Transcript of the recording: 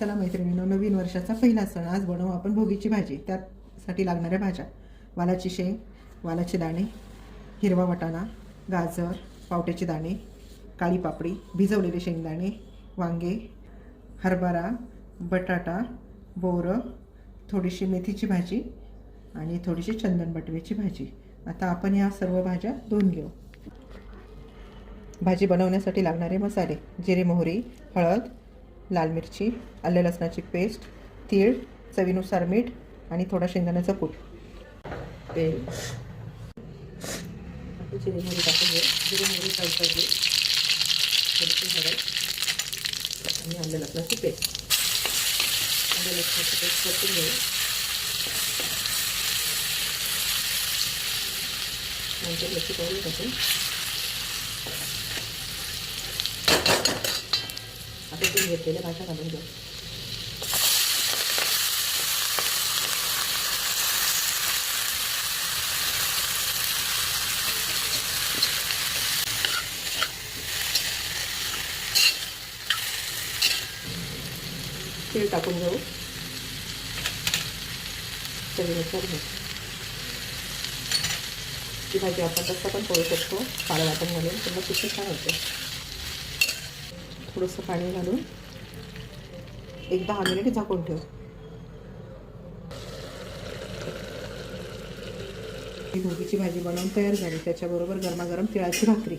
चला मैत्रिणींनो, नवीन वर्षाचा पहिला सण. आज बनवू आपण भोगीची भाजी. त्यासाठी लागणाऱ्या भाज्या: वालाची शेंग, वालाचे दाणे, हिरवा वाटाणा, गाजर, पावट्याचे दाणे, काळी पापडी, भिजवलेले शेंगदाणे, वांगे, हरभरा, बटाटा, बोरं, थोडीशी मेथीची भाजी आणि थोडीशी चंदन बटव्याची भाजी. आता आपण या सर्व भाज्या धुवून घेऊ. भाजी बनवण्यासाठी लागणारे मसाले: जिरे, मोहरी, हळद, लाल मिरची, आले लसणाची पेस्ट, तीळ, चवीनुसार मीठ आणि थोडा शेंगदाण्याचा कूट. तेल, जिरे मोहरी टाकून घेऊ. जिरे मोहरी तडतडली, थोडीशी हळद आणि आले लसणाची पेस्ट. आले लसणाची पेस्ट परतून घेऊ. नंतर लसूण पावडर टाकून आता ते घेतलेल्या भाज्या घालून घेऊ. तेल टाकून घेऊ. चवीनुसार मीठ. ही भाजी आपण तसं पण करू शकतो, काळं वाटण घालून, पुन्हा किती छान होते. थोडंसं पाणी घालून 1-10 मिनिट झाकून ठेवू. ही भोगीची भाजी बनवून तयार झाली. त्याच्याबरोबर गरमागरम तिळाची भाकरी.